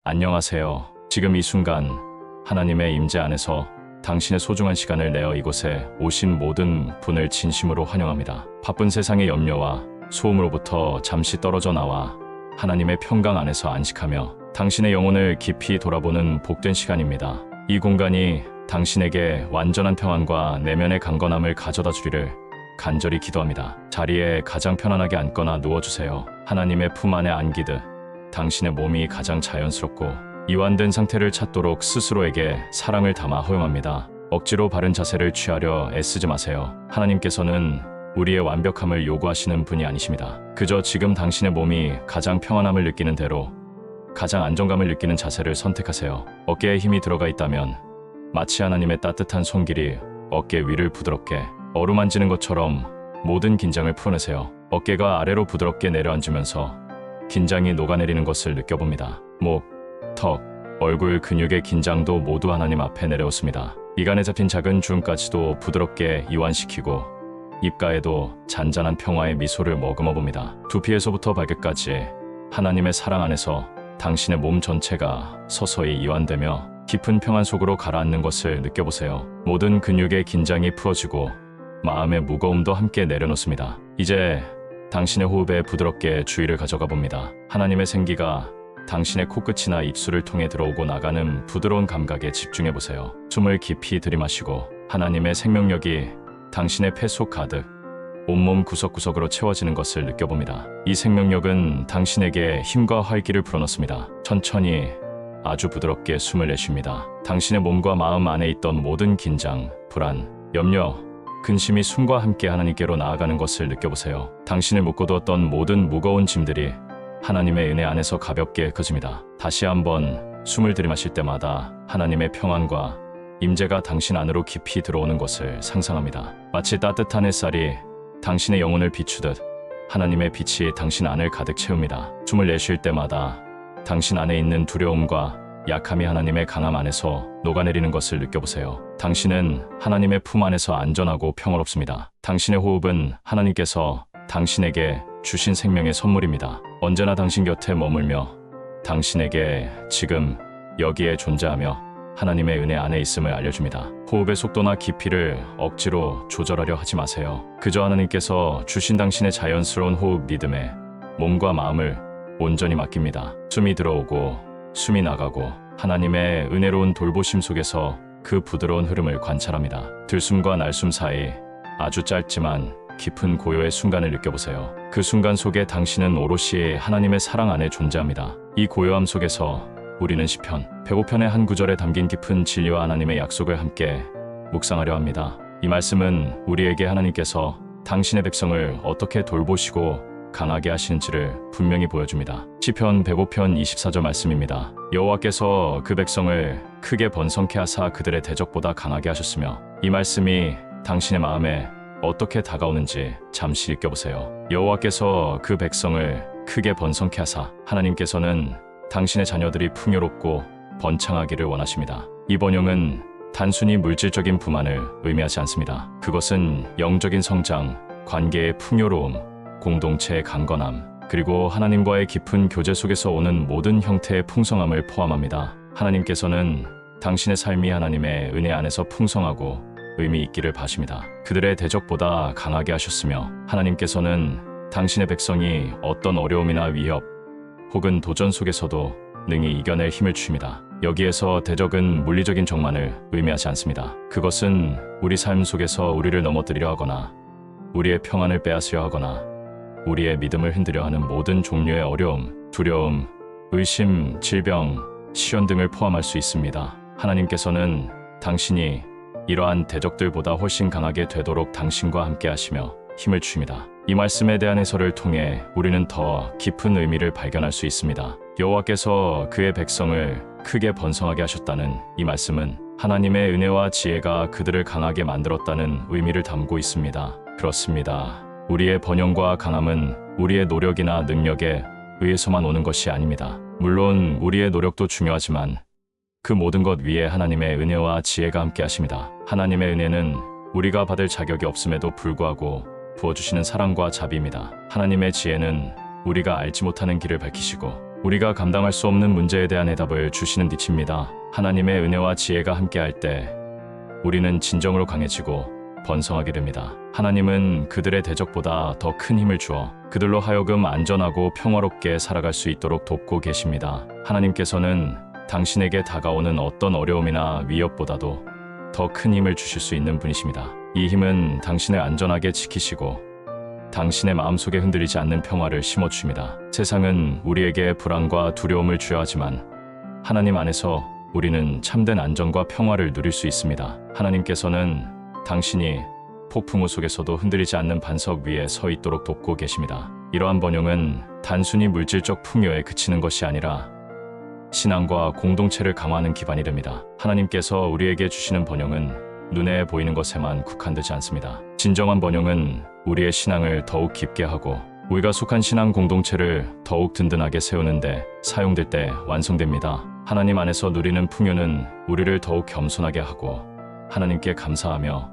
안녕하세요. 지금 이 순간 하나님의 임재 안에서 당신의 소중한 시간을 내어 이곳에 오신 모든 분을 진심으로 환영합니다. 바쁜 세상의 염려와 소음으로부터 잠시 떨어져 나와 하나님의 평강 안에서 안식하며 당신의 영혼을 깊이 돌아보는 복된 시간입니다. 이 공간이 당신에게 완전한 평안과 내면의 강건함을 가져다 주기를 간절히 기도합니다. 자리에 가장 편안하게 앉거나 누워주세요. 하나님의 품 안에 안기듯 당신의 몸이 가장 자연스럽고 이완된 상태를 찾도록 스스로에게 사랑을 담아 허용합니다. 억지로 바른 자세를 취하려 애쓰지 마세요. 하나님께서는 우리의 완벽함을 요구하시는 분이 아니십니다. 그저 지금 당신의 몸이 가장 평안함을 느끼는 대로 가장 안정감을 느끼는 자세를 선택하세요. 어깨에 힘이 들어가 있다면 마치 하나님의 따뜻한 손길이 어깨 위를 부드럽게 어루만지는 것처럼 모든 긴장을 풀어내세요. 어깨가 아래로 부드럽게 내려앉으면서 긴장이 녹아내리는 것을 느껴봅니다. 목, 턱, 얼굴 근육의 긴장도 모두 하나님 앞에 내려놓습니다. 미간에 잡힌 작은 주름까지도 부드럽게 이완시키고 입가에도 잔잔한 평화의 미소를 머금어 봅니다. 두피에서부터 발끝까지 하나님의 사랑 안에서 당신의 몸 전체가 서서히 이완되며 깊은 평안 속으로 가라앉는 것을 느껴보세요. 모든 근육의 긴장이 풀어지고 마음의 무거움도 함께 내려놓습니다. 이제 당신의 호흡에 부드럽게 주의를 가져가 봅니다. 하나님의 생기가 당신의 코끝이나 입술을 통해 들어오고 나가는 부드러운 감각에 집중해 보세요. 숨을 깊이 들이마시고 하나님의 생명력이 당신의 폐 속 가득 온몸 구석구석으로 채워지는 것을 느껴봅니다. 이 생명력은 당신에게 힘과 활기를 불어넣습니다. 천천히 아주 부드럽게 숨을 내쉽니다. 당신의 몸과 마음 안에 있던 모든 긴장, 불안, 염려, 근심이 숨과 함께 하나님께로 나아가는 것을 느껴보세요. 당신을 묶어두었던 모든 무거운 짐들이 하나님의 은혜 안에서 가볍게 커집니다. 다시 한번 숨을 들이마실 때마다 하나님의 평안과 임재가 당신 안으로 깊이 들어오는 것을 상상합니다. 마치 따뜻한 햇살이 당신의 영혼을 비추듯 하나님의 빛이 당신 안을 가득 채웁니다. 숨을 내쉴 때마다 당신 안에 있는 두려움과 약함이 하나님의 강함 안에서 녹아내리는 것을 느껴보세요. 당신은 하나님의 품 안에서 안전하고 평화롭습니다. 당신의 호흡은 하나님께서 당신에게 주신 생명의 선물입니다. 언제나 당신 곁에 머물며 당신에게 지금 여기에 존재하며 하나님의 은혜 안에 있음을 알려줍니다. 호흡의 속도나 깊이를 억지로 조절하려 하지 마세요. 그저 하나님께서 주신 당신의 자연스러운 호흡 리듬에 몸과 마음을 온전히 맡깁니다. 숨이 들어오고 숨이 나가고 하나님의 은혜로운 돌보심 속에서 그 부드러운 흐름을 관찰합니다. 들숨과 날숨 사이 아주 짧지만 깊은 고요의 순간을 느껴보세요. 그 순간 속에 당신은 오롯이 하나님의 사랑 안에 존재합니다. 이 고요함 속에서 우리는 시편 105편의 한 구절에 담긴 깊은 진리와 하나님의 약속을 함께 묵상하려 합니다. 이 말씀은 우리에게 하나님께서 당신의 백성을 어떻게 돌보시고 강하게 하시는지를 분명히 보여줍니다. 시편 105편 24절 말씀입니다. 여호와께서 그 백성을 크게 번성케 하사 그들의 대적보다 강하게 하셨으며 이 말씀이 당신의 마음에 어떻게 다가오는지 잠시 느껴보세요. 여호와께서 그 백성을 크게 번성케 하사 하나님께서는 당신의 자녀들이 풍요롭고 번창하기를 원하십니다. 이 번영은 단순히 물질적인 부만을 의미하지 않습니다. 그것은 영적인 성장, 관계의 풍요로움, 공동체의 강건함, 그리고 하나님과의 깊은 교제 속에서 오는 모든 형태의 풍성함을 포함합니다. 하나님께서는 당신의 삶이 하나님의 은혜 안에서 풍성하고 의미 있기를 바라십니다. 그들의 대적보다 강하게 하셨으며 하나님께서는 당신의 백성이 어떤 어려움이나 위협 혹은 도전 속에서도 능히 이겨낼 힘을 주십니다. 여기에서 대적은 물리적인 적만을 의미하지 않습니다. 그것은 우리 삶 속에서 우리를 넘어뜨리려 하거나 우리의 평안을 빼앗으려 하거나 우리의 믿음을 흔들려 하는 모든 종류의 어려움, 두려움, 의심, 질병, 시련 등을 포함할 수 있습니다. 하나님께서는 당신이 이러한 대적들보다 훨씬 강하게 되도록 당신과 함께 하시며 힘을 주십니다. 이 말씀에 대한 해설을 통해 우리는 더 깊은 의미를 발견할 수 있습니다. 여호와께서 그의 백성을 크게 번성하게 하셨다는 이 말씀은 하나님의 은혜와 지혜가 그들을 강하게 만들었다는 의미를 담고 있습니다. 그렇습니다. 우리의 번영과 강함은 우리의 노력이나 능력에 의해서만 오는 것이 아닙니다. 물론 우리의 노력도 중요하지만 그 모든 것 위에 하나님의 은혜와 지혜가 함께 하십니다. 하나님의 은혜는 우리가 받을 자격이 없음에도 불구하고 부어주시는 사랑과 자비입니다. 하나님의 지혜는 우리가 알지 못하는 길을 밝히시고 우리가 감당할 수 없는 문제에 대한 해답을 주시는 빛입니다. 하나님의 은혜와 지혜가 함께할 때 우리는 진정으로 강해지고 번성하게 됩니다. 하나님은 그들의 대적보다 더 큰 힘을 주어 그들로 하여금 안전하고 평화롭게 살아갈 수 있도록 돕고 계십니다. 하나님께서는 당신에게 다가오는 어떤 어려움이나 위협보다도 더 큰 힘을 주실 수 있는 분이십니다. 이 힘은 당신을 안전하게 지키시고 당신의 마음속에 흔들리지 않는 평화를 심어줍니다. 세상은 우리에게 불안과 두려움을 주려 하지만 하나님 안에서 우리는 참된 안정과 평화를 누릴 수 있습니다. 하나님께서는 당신이 폭풍우 속에서도 흔들리지 않는 반석 위에 서 있도록 돕고 계십니다. 이러한 번영은 단순히 물질적 풍요에 그치는 것이 아니라 신앙과 공동체를 강화하는 기반이 됩니다. 하나님께서 우리에게 주시는 번영은 눈에 보이는 것에만 국한되지 않습니다. 진정한 번영은 우리의 신앙을 더욱 깊게 하고 우리가 속한 신앙 공동체를 더욱 든든하게 세우는데 사용될 때 완성됩니다. 하나님 안에서 누리는 풍요는 우리를 더욱 겸손하게 하고 하나님께 감사하며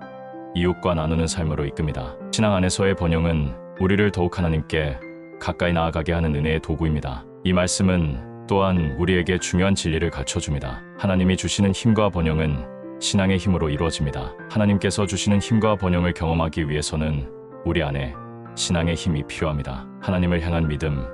이웃과 나누는 삶으로 이끕니다. 신앙 안에서의 번영은 우리를 더욱 하나님께 가까이 나아가게 하는 은혜의 도구입니다. 이 말씀은 또한 우리에게 중요한 진리를 가르쳐줍니다. 하나님이 주시는 힘과 번영은 신앙의 힘으로 이루어집니다. 하나님께서 주시는 힘과 번영을 경험하기 위해서는 우리 안에 신앙의 힘이 필요합니다. 하나님을 향한 믿음,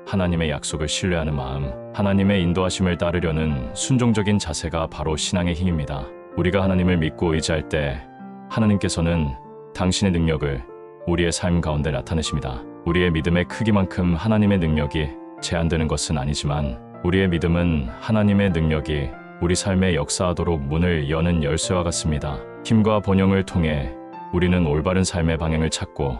하나님의 약속을 신뢰하는 마음, 하나님의 인도하심을 따르려는 순종적인 자세가 바로 신앙의 힘입니다. 우리가 하나님을 믿고 의지할 때 하나님께서는 당신의 능력을 우리의 삶 가운데 나타내십니다. 우리의 믿음의 크기만큼 하나님의 능력이 제한되는 것은 아니지만 우리의 믿음은 하나님의 능력이 우리 삶에 역사하도록 문을 여는 열쇠와 같습니다. 힘과 번영을 통해 우리는 올바른 삶의 방향을 찾고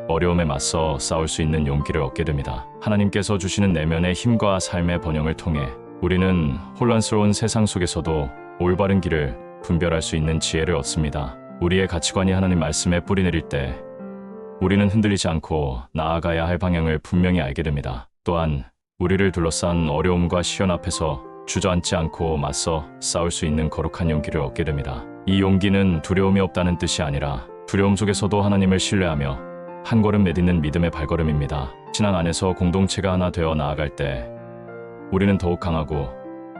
어려움에 맞서 싸울 수 있는 용기를 얻게 됩니다. 하나님께서 주시는 내면의 힘과 삶의 번영을 통해 우리는 혼란스러운 세상 속에서도 올바른 길을 분별할 수 있는 지혜를 얻습니다. 우리의 가치관이 하나님 말씀에 뿌리내릴 때 우리는 흔들리지 않고 나아가야 할 방향을 분명히 알게 됩니다. 또한 우리를 둘러싼 어려움과 시련 앞에서 주저앉지 않고 맞서 싸울 수 있는 거룩한 용기를 얻게 됩니다. 이 용기는 두려움이 없다는 뜻이 아니라 두려움 속에서도 하나님을 신뢰하며 한 걸음 내딛는 믿음의 발걸음입니다. 신앙 안에서 공동체가 하나 되어 나아갈 때 우리는 더욱 강하고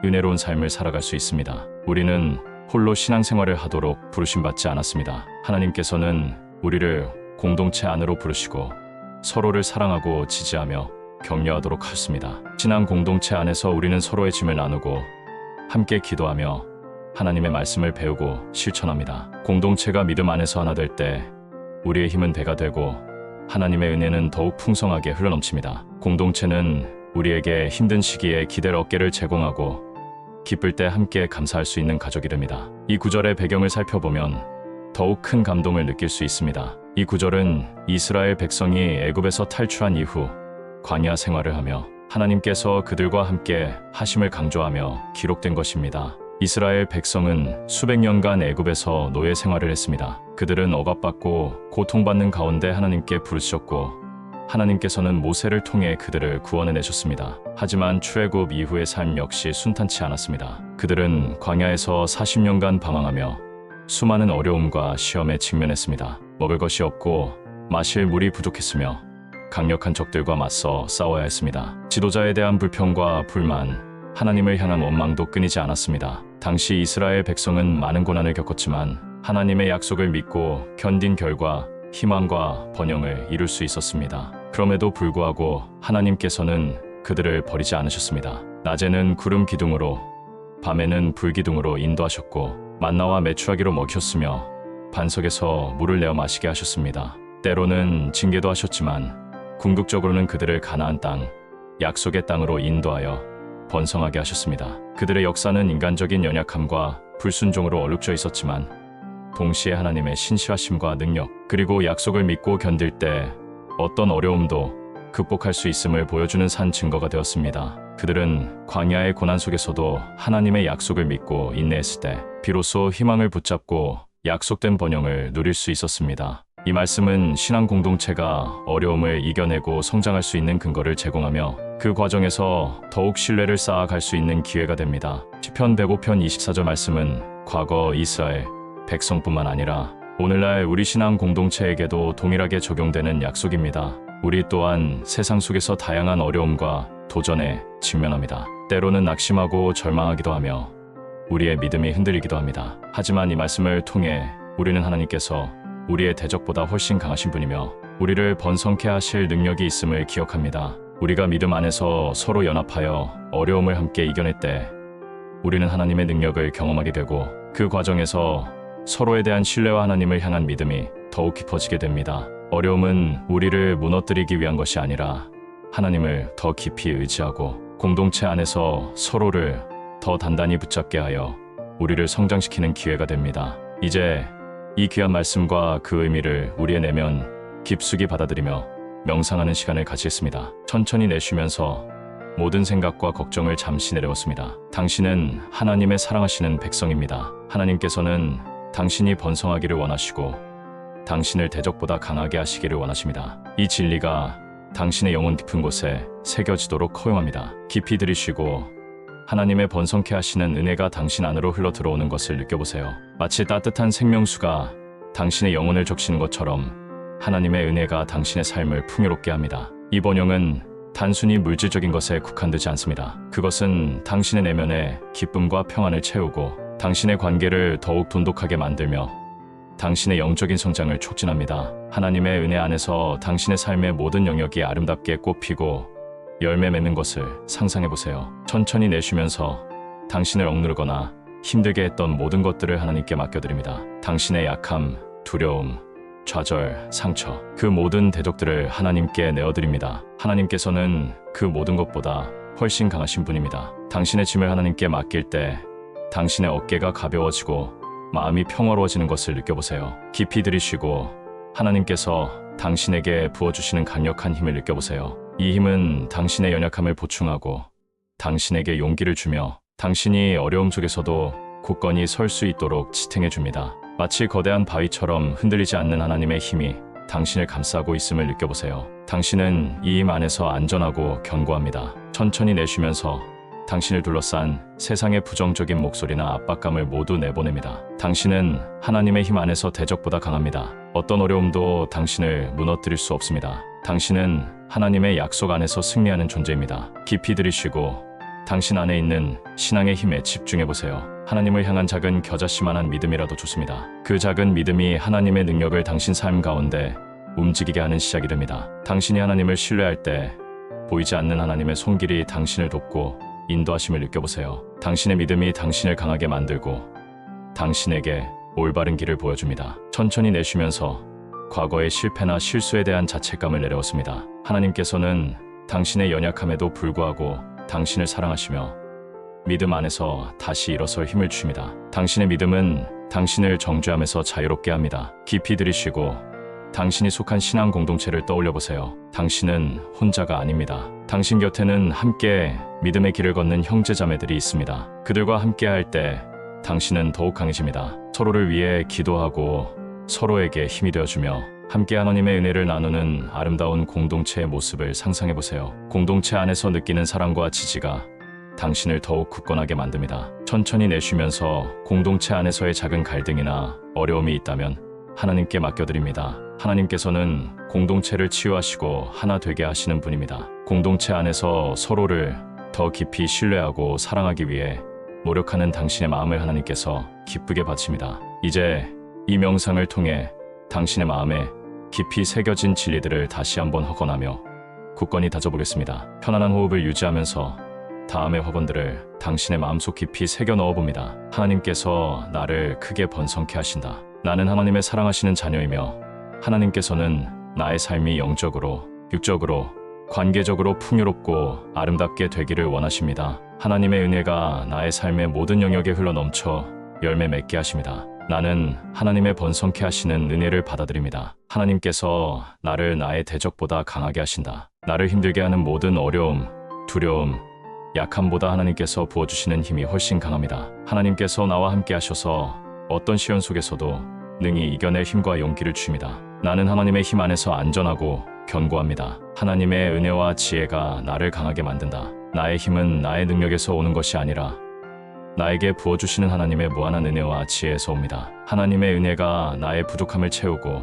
은혜로운 삶을 살아갈 수 있습니다. 우리는 홀로 신앙생활을 하도록 부르심받지 않았습니다. 하나님께서는 우리를 공동체 안으로 부르시고 서로를 사랑하고 지지하며 격려하도록 하셨습니다. 신앙 공동체 안에서 우리는 서로의 짐을 나누고 함께 기도하며 하나님의 말씀을 배우고 실천합니다. 공동체가 믿음 안에서 하나 될 때 우리의 힘은 배가 되고 하나님의 은혜는 더욱 풍성하게 흘러넘칩니다. 공동체는 우리에게 힘든 시기에 기댈 어깨를 제공하고 기쁠 때 함께 감사할 수 있는 가족이 됩니다. 이 구절의 배경을 살펴보면 더욱 큰 감동을 느낄 수 있습니다. 이 구절은 이스라엘 백성이 애굽에서 탈출한 이후 광야 생활을 하며 하나님께서 그들과 함께 하심을 강조하며 기록된 것입니다. 이스라엘 백성은 수백 년간 애굽에서 노예 생활을 했습니다. 그들은 억압받고 고통받는 가운데 하나님께 부르셨고 하나님께서는 모세를 통해 그들을 구원해내셨습니다. 하지만 출애굽 이후의 삶 역시 순탄치 않았습니다. 그들은 광야에서 40년간 방황하며 수많은 어려움과 시험에 직면했습니다. 먹을 것이 없고 마실 물이 부족했으며 강력한 적들과 맞서 싸워야 했습니다. 지도자에 대한 불평과 불만, 하나님을 향한 원망도 끊이지 않았습니다. 당시 이스라엘 백성은 많은 고난을 겪었지만 하나님의 약속을 믿고 견딘 결과 희망과 번영을 이룰 수 있었습니다. 그럼에도 불구하고 하나님께서는 그들을 버리지 않으셨습니다. 낮에는 구름 기둥으로, 밤에는 불 기둥으로 인도하셨고 만나와 메추라기로 먹이셨으며 반석에서 물을 내어 마시게 하셨습니다. 때로는 징계도 하셨지만 궁극적으로는 그들을 가나안 땅, 약속의 땅으로 인도하여 번성하게 하셨습니다. 그들의 역사는 인간적인 연약함과 불순종으로 얼룩져 있었지만 동시에 하나님의 신실하심과 능력, 그리고 약속을 믿고 견딜 때 어떤 어려움도 극복할 수 있음을 보여주는 산 증거가 되었습니다. 그들은 광야의 고난 속에서도 하나님의 약속을 믿고 인내했을 때 비로소 희망을 붙잡고 약속된 번영을 누릴 수 있었습니다. 이 말씀은 신앙 공동체가 어려움을 이겨내고 성장할 수 있는 근거를 제공하며 그 과정에서 더욱 신뢰를 쌓아갈 수 있는 기회가 됩니다. 시편 105편 24절 말씀은 과거 이스라엘 백성뿐만 아니라 오늘날 우리 신앙 공동체에게도 동일하게 적용되는 약속입니다. 우리 또한 세상 속에서 다양한 어려움과 도전에 직면합니다. 때로는 낙심하고 절망하기도 하며 우리의 믿음이 흔들리기도 합니다. 하지만 이 말씀을 통해 우리는 하나님께서 우리의 대적보다 훨씬 강하신 분이며 우리를 번성케 하실 능력이 있음을 기억합니다. 우리가 믿음 안에서 서로 연합하여 어려움을 함께 이겨낼 때 우리는 하나님의 능력을 경험하게 되고 그 과정에서 서로에 대한 신뢰와 하나님을 향한 믿음이 더욱 깊어지게 됩니다. 어려움은 우리를 무너뜨리기 위한 것이 아니라 하나님을 더 깊이 의지하고 공동체 안에서 서로를 더 단단히 붙잡게 하여 우리를 성장시키는 기회가 됩니다. 이제 이 귀한 말씀과 그 의미를 우리의 내면 깊숙이 받아들이며 명상하는 시간을 가지겠습니다. 천천히 내쉬면서 모든 생각과 걱정을 잠시 내려놓습니다. 당신은 하나님의 사랑하시는 백성입니다. 하나님께서는 당신이 번성하기를 원하시고 당신을 대적보다 강하게 하시기를 원하십니다. 이 진리가 당신의 영혼 깊은 곳에 새겨지도록 허용합니다. 깊이 들이쉬고 하나님의 번성케 하시는 은혜가 당신 안으로 흘러 들어오는 것을 느껴보세요. 마치 따뜻한 생명수가 당신의 영혼을 적시는 것처럼 하나님의 은혜가 당신의 삶을 풍요롭게 합니다. 이 번영은 단순히 물질적인 것에 국한되지 않습니다. 그것은 당신의 내면에 기쁨과 평안을 채우고 당신의 관계를 더욱 돈독하게 만들며 당신의 영적인 성장을 촉진합니다. 하나님의 은혜 안에서 당신의 삶의 모든 영역이 아름답게 꽃피고 열매 맺는 것을 상상해보세요. 천천히 내쉬면서 당신을 억누르거나 힘들게 했던 모든 것들을 하나님께 맡겨드립니다. 당신의 약함, 두려움, 좌절, 상처, 그 모든 대적들을 하나님께 내어드립니다. 하나님께서는 그 모든 것보다 훨씬 강하신 분입니다. 당신의 짐을 하나님께 맡길 때 당신의 어깨가 가벼워지고 마음이 평화로워지는 것을 느껴보세요. 깊이 들이쉬고 하나님께서 당신에게 부어주시는 강력한 힘을 느껴보세요. 이 힘은 당신의 연약함을 보충하고 당신에게 용기를 주며 당신이 어려움 속에서도 굳건히 설 수 있도록 지탱해 줍니다. 마치 거대한 바위처럼 흔들리지 않는 하나님의 힘이 당신을 감싸고 있음을 느껴보세요. 당신은 이 힘 안에서 안전하고 견고합니다. 천천히 내쉬면서 당신을 둘러싼 세상의 부정적인 목소리나 압박감을 모두 내보냅니다. 당신은 하나님의 힘 안에서 대적보다 강합니다. 어떤 어려움도 당신을 무너뜨릴 수 없습니다. 당신은 하나님의 약속 안에서 승리하는 존재입니다. 깊이 들이쉬고 당신 안에 있는 신앙의 힘에 집중해보세요. 하나님을 향한 작은 겨자씨만한 믿음이라도 좋습니다. 그 작은 믿음이 하나님의 능력을 당신 삶 가운데 움직이게 하는 시작이 됩니다. 당신이 하나님을 신뢰할 때 보이지 않는 하나님의 손길이 당신을 돕고 인도하심을 느껴보세요. 당신의 믿음이 당신을 강하게 만들고 당신에게 올바른 길을 보여줍니다. 천천히 내쉬면서 과거의 실패나 실수에 대한 자책감을 내려놓습니다. 하나님께서는 당신의 연약함에도 불구하고 당신을 사랑하시며 믿음 안에서 다시 일어설 힘을 주십니다. 당신의 믿음은 당신을 정죄함에서 자유롭게 합니다. 깊이 들이쉬고 당신이 속한 신앙 공동체를 떠올려 보세요. 당신은 혼자가 아닙니다. 당신 곁에는 함께 믿음의 길을 걷는 형제자매들이 있습니다. 그들과 함께 할 때 당신은 더욱 강해집니다. 서로를 위해 기도하고 서로에게 힘이 되어주며 함께 하나님의 은혜를 나누는 아름다운 공동체의 모습을 상상해 보세요. 공동체 안에서 느끼는 사랑과 지지가 당신을 더욱 굳건하게 만듭니다. 천천히 내쉬면서 공동체 안에서의 작은 갈등이나 어려움이 있다면 하나님께 맡겨드립니다. 하나님께서는 공동체를 치유하시고 하나 되게 하시는 분입니다. 공동체 안에서 서로를 더 깊이 신뢰하고 사랑하기 위해 노력하는 당신의 마음을 하나님께서 기쁘게 받으십니다. 이제 이 명상을 통해 당신의 마음에 깊이 새겨진 진리들을 다시 한번 확언하며 굳건히 다져보겠습니다. 편안한 호흡을 유지하면서 다음의 확언들을 당신의 마음속 깊이 새겨 넣어봅니다. 하나님께서 나를 크게 번성케 하신다. 나는 하나님의 사랑하시는 자녀이며 하나님께서는 나의 삶이 영적으로, 육적으로, 관계적으로 풍요롭고 아름답게 되기를 원하십니다. 하나님의 은혜가 나의 삶의 모든 영역에 흘러넘쳐 열매 맺게 하십니다. 나는 하나님의 번성케 하시는 은혜를 받아들입니다. 하나님께서 나를 나의 대적보다 강하게 하신다. 나를 힘들게 하는 모든 어려움, 두려움, 약함보다 하나님께서 부어주시는 힘이 훨씬 강합니다. 하나님께서 나와 함께 하셔서 어떤 시련 속에서도 능히 이겨낼 힘과 용기를 주십니다. 나는 하나님의 힘 안에서 안전하고 견고합니다. 하나님의 은혜와 지혜가 나를 강하게 만든다. 나의 힘은 나의 능력에서 오는 것이 아니라 나에게 부어주시는 하나님의 무한한 은혜와 지혜에서 옵니다. 하나님의 은혜가 나의 부족함을 채우고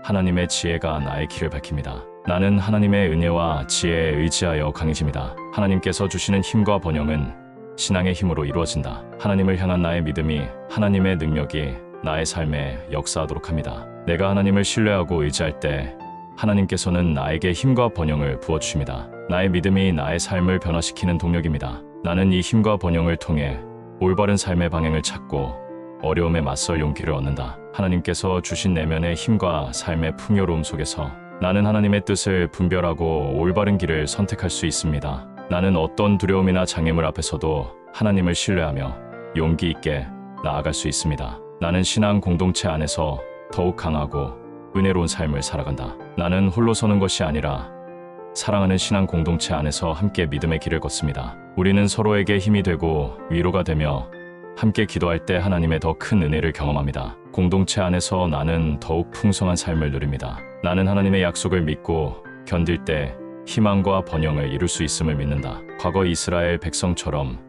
하나님의 지혜가 나의 길을 밝힙니다. 나는 하나님의 은혜와 지혜에 의지하여 강해집니다. 하나님께서 주시는 힘과 번영은 신앙의 힘으로 이루어진다. 하나님을 향한 나의 믿음이 하나님의 능력이 나의 삶에 역사하도록 합니다. 내가 하나님을 신뢰하고 의지할 때 하나님께서는 나에게 힘과 번영을 부어주십니다. 나의 믿음이 나의 삶을 변화시키는 동력입니다. 나는 이 힘과 번영을 통해 올바른 삶의 방향을 찾고 어려움에 맞설 용기를 얻는다. 하나님께서 주신 내면의 힘과 삶의 풍요로움 속에서 나는 하나님의 뜻을 분별하고 올바른 길을 선택할 수 있습니다. 나는 어떤 두려움이나 장애물 앞에서도 하나님을 신뢰하며 용기 있게 나아갈 수 있습니다. 나는 신앙 공동체 안에서 더욱 강하고 은혜로운 삶을 살아간다. 나는 홀로 서는 것이 아니라 사랑하는 신앙 공동체 안에서 함께 믿음의 길을 걷습니다. 우리는 서로에게 힘이 되고 위로가 되며 함께 기도할 때 하나님의 더 큰 은혜를 경험합니다. 공동체 안에서 나는 더욱 풍성한 삶을 누립니다. 나는 하나님의 약속을 믿고 견딜 때 희망과 번영을 이룰 수 있음을 믿는다. 과거 이스라엘 백성처럼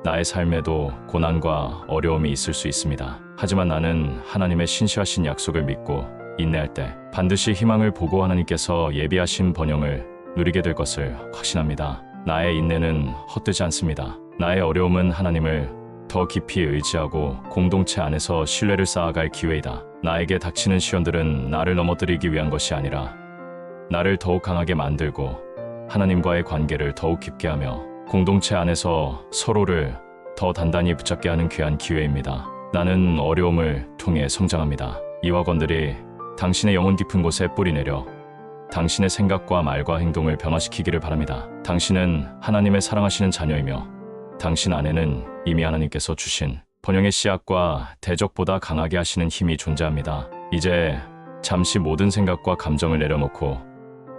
나의 삶에도 고난과 어려움이 있을 수 있습니다. 하지만 나는 하나님의 신실하신 약속을 믿고 인내할 때 반드시 희망을 보고 하나님께서 예비하신 번영을 누리게 될 것을 확신합니다. 나의 인내는 헛되지 않습니다. 나의 어려움은 하나님을 더 깊이 의지하고 공동체 안에서 신뢰를 쌓아갈 기회이다. 나에게 닥치는 시련들은 나를 넘어뜨리기 위한 것이 아니라 나를 더욱 강하게 만들고 하나님과의 관계를 더욱 깊게 하며 공동체 안에서 서로를 더 단단히 붙잡게 하는 귀한 기회입니다. 나는 어려움을 통해 성장합니다. 이와 건들이 당신의 영혼 깊은 곳에 뿌리 내려 당신의 생각과 말과 행동을 변화시키기를 바랍니다. 당신은 하나님의 사랑하시는 자녀이며 당신 안에는 이미 하나님께서 주신 번영의 씨앗과 대적보다 강하게 하시는 힘이 존재합니다. 이제 잠시 모든 생각과 감정을 내려놓고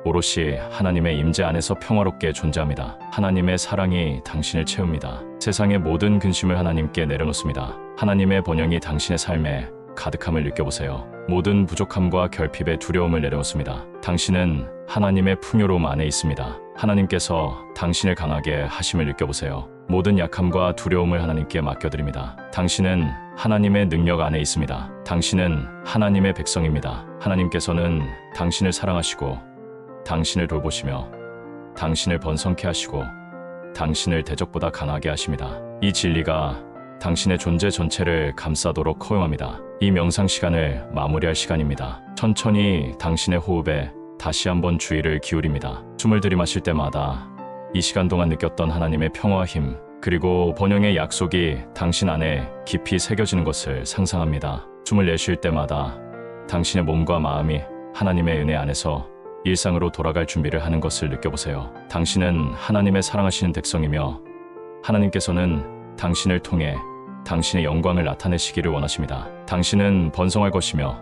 오롯이 하나님의 임재 안에서 평화롭게 존재합니다. 하나님의 사랑이 당신을 채웁니다. 세상의 모든 근심을 하나님께 내려놓습니다. 하나님의 번영이 당신의 삶에 가득함을 느껴보세요. 모든 부족함과 결핍의 두려움을 내려놓습니다. 당신은 하나님의 풍요로움 안에 있습니다. 하나님께서 당신을 강하게 하심을 느껴보세요. 모든 약함과 두려움을 하나님께 맡겨드립니다. 당신은 하나님의 능력 안에 있습니다. 당신은 하나님의 백성입니다. 하나님께서는 당신을 사랑하시고 당신을 돌보시며 당신을 번성케 하시고 당신을 대적보다 강하게 하십니다. 이 진리가 당신의 존재 전체를 감싸도록 허용합니다. 이 명상 시간을 마무리할 시간입니다. 천천히 당신의 호흡에 다시 한번 주의를 기울입니다. 숨을 들이마실 때마다 이 시간 동안 느꼈던 하나님의 평화와 힘, 그리고 번영의 약속이 당신 안에 깊이 새겨지는 것을 상상합니다. 숨을 내쉴 때마다 당신의 몸과 마음이 하나님의 은혜 안에서 일상으로 돌아갈 준비를 하는 것을 느껴보세요. 당신은 하나님의 사랑하시는 백성이며 하나님께서는 당신을 통해 당신의 영광을 나타내시기를 원하십니다. 당신은 번성할 것이며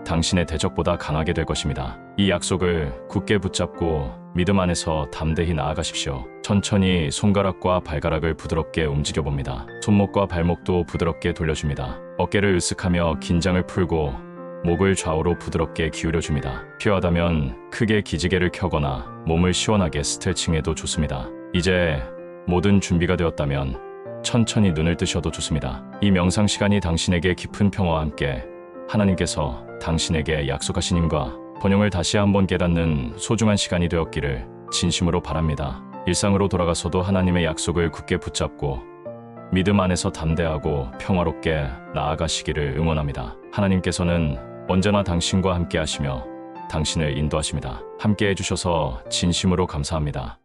당신의 대적보다 강하게 될 것입니다. 이 약속을 굳게 붙잡고 믿음 안에서 담대히 나아가십시오. 천천히 손가락과 발가락을 부드럽게 움직여봅니다. 손목과 발목도 부드럽게 돌려줍니다. 어깨를 으쓱하며 긴장을 풀고 목을 좌우로 부드럽게 기울여줍니다. 필요하다면 크게 기지개를 켜거나 몸을 시원하게 스트레칭해도 좋습니다. 이제 모든 준비가 되었다면 천천히 눈을 뜨셔도 좋습니다. 이 명상 시간이 당신에게 깊은 평화와 함께 하나님께서 당신에게 약속하신 힘과 번영을 다시 한번 깨닫는 소중한 시간이 되었기를 진심으로 바랍니다. 일상으로 돌아가서도 하나님의 약속을 굳게 붙잡고 믿음 안에서 담대하고 평화롭게 나아가시기를 응원합니다. 하나님께서는 언제나 당신과 함께 하시며 당신을 인도하십니다. 함께 해주셔서 진심으로 감사합니다.